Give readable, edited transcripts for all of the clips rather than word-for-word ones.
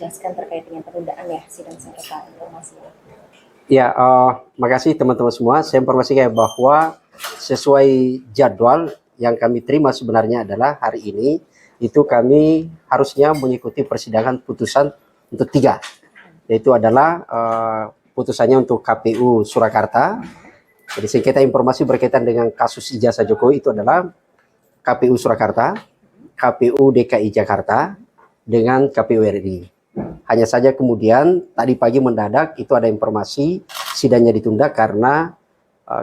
menjelaskan terkait dengan penundaan ya sidang sengketa informasi. Ya, makasih teman-teman semua. Saya informasikan bahwa sesuai jadwal yang kami terima sebenarnya adalah hari ini itu kami harusnya mengikuti persidangan putusan untuk 3, yaitu adalah putusannya untuk KPU Surakarta. Jadi sengketa informasi berkaitan dengan kasus ijazah Jokowi itu adalah KPU Surakarta, KPU DKI Jakarta, dengan KPU RI. Hanya saja kemudian tadi pagi mendadak itu ada informasi sidangnya ditunda karena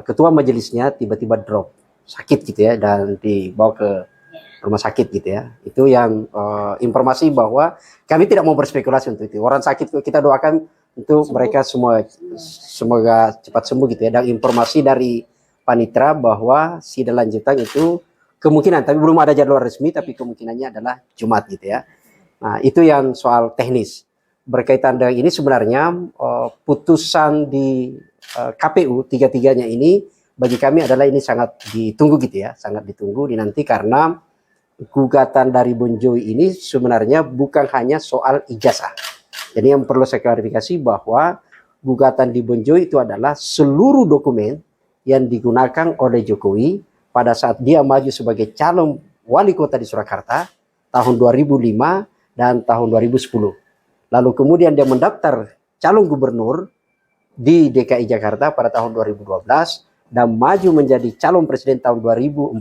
ketua majelisnya tiba-tiba drop, sakit gitu ya, dan dibawa ke rumah sakit gitu ya. Itu yang informasi bahwa kami tidak mau berspekulasi untuk itu. Orang sakit kita doakan untuk mereka semua semoga cepat sembuh gitu ya. Dan informasi dari Panitra bahwa sidang lanjutan itu kemungkinan, tapi belum ada jadwal resmi, tapi kemungkinannya adalah Jumat gitu ya. Nah, itu yang soal teknis. Berkaitan dengan ini sebenarnya putusan di KPU tiga-tiganya ini bagi kami adalah ini sangat ditunggu gitu ya, sangat ditunggu dinanti karena gugatan dari Bonjoy ini sebenarnya bukan hanya soal ijazah. Jadi yang perlu saya klarifikasi bahwa gugatan di Bonjoy itu adalah seluruh dokumen yang digunakan oleh Jokowi pada saat dia maju sebagai calon wali kota di Surakarta tahun 2005 dan tahun 2010. Lalu kemudian dia mendaftar calon gubernur di DKI Jakarta pada tahun 2012 dan maju menjadi calon presiden tahun 2014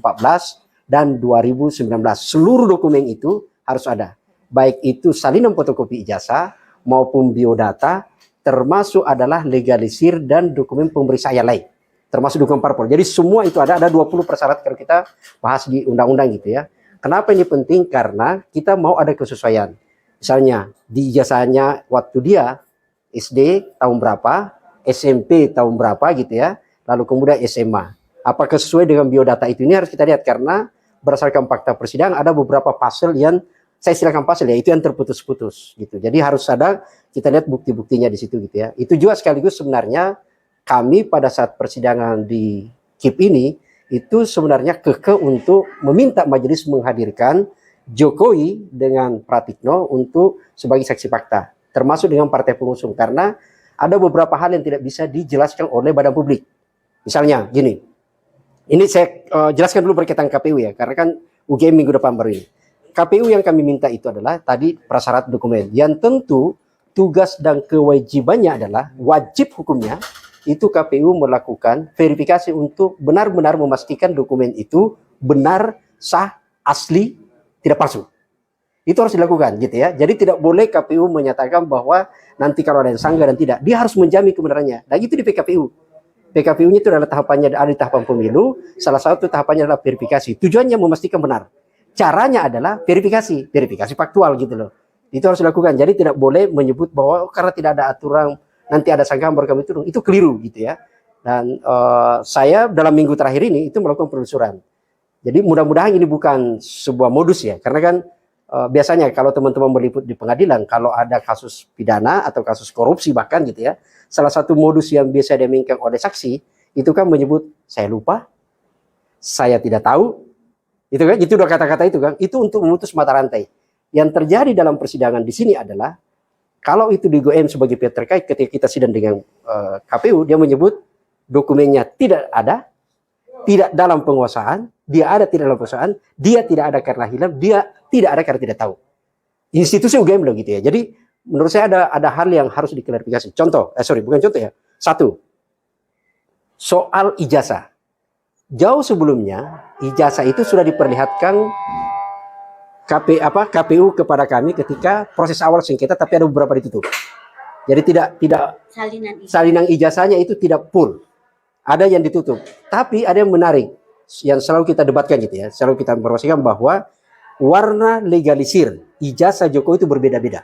dan 2019. Seluruh dokumen itu harus ada. Baik itu salinan fotokopi ijazah maupun biodata, termasuk adalah legalisir dan dokumen pemeriksaan lain. Termasuk dokumen parpol. Jadi semua itu ada 20 persyarat kalau kita bahas di undang-undang gitu ya. Kenapa ini penting? Karena kita mau ada kesesuaian. Misalnya di ijazahnya waktu dia SD tahun berapa, SMP tahun berapa gitu ya, lalu kemudian SMA. Apakah sesuai dengan biodata itu? Ini harus kita lihat karena berdasarkan fakta persidangan ada beberapa pasal yang saya silakan pasal ya, itu yang terputus-putus gitu. Jadi harus ada kita lihat bukti-buktinya di situ gitu ya. Itu juga sekaligus sebenarnya kami pada saat persidangan di KIP ini itu sebenarnya kekeh untuk meminta majelis menghadirkan Jokowi dengan Pratikno untuk sebagai saksi fakta, termasuk dengan partai pengusung, karena ada beberapa hal yang tidak bisa dijelaskan oleh badan publik. Misalnya gini, ini saya jelaskan dulu berkaitan KPU ya, karena kan UGM minggu depan baru ini. KPU yang kami minta itu adalah tadi prasyarat dokumen, yang tentu tugas dan kewajibannya adalah wajib hukumnya itu KPU melakukan verifikasi untuk benar-benar memastikan dokumen itu benar, sah, asli, tidak palsu. Itu harus dilakukan gitu ya. Jadi tidak boleh KPU menyatakan bahwa nanti kalau ada yang sanggah dan tidak, dia harus menjamin kebenarannya. Dan itu di PKPU. PKPU-nya itu adalah tahapannya ada di tahapan pemilu, salah satu tahapannya adalah verifikasi. Tujuannya memastikan benar. Caranya adalah verifikasi faktual gitu loh. Itu harus dilakukan. Jadi tidak boleh menyebut bahwa karena tidak ada aturan nanti ada sanggahan baru kami turun, itu keliru gitu ya. Dan saya dalam minggu terakhir ini itu melakukan penelusuran. Jadi mudah-mudahan ini bukan sebuah modus ya, karena kan biasanya kalau teman-teman meliput di pengadilan, kalau ada kasus pidana atau kasus korupsi bahkan gitu ya, salah satu modus yang biasa dimainkan oleh saksi itu kan menyebut saya lupa, saya tidak tahu, itu kan, itu udah kata-kata itu kan, itu untuk memutus mata rantai. Yang terjadi dalam persidangan di sini adalah kalau itu di GOM sebagai pihak terkait ketika kita sidang dengan KPU, dia menyebut dokumennya tidak ada, tidak dalam penguasaan, dia ada tidak dalam penguasaan, dia tidak ada karena hilang, dia tidak ada karena tidak tahu. Institusi UGM loh gitu ya. Jadi menurut saya ada hal yang harus diklarifikasi. Contoh, bukan contoh ya. Satu, soal ijazah. Jauh sebelumnya ijazah itu sudah diperlihatkan KPU kepada kami ketika proses awal sengketa, tapi ada beberapa ditutup. Jadi tidak salinan ijazahnya itu tidak full. Ada yang ditutup. Tapi ada yang menarik yang selalu kita debatkan gitu ya. Selalu kita informasikan bahwa warna legalisir ijazah Jokowi itu berbeda-beda.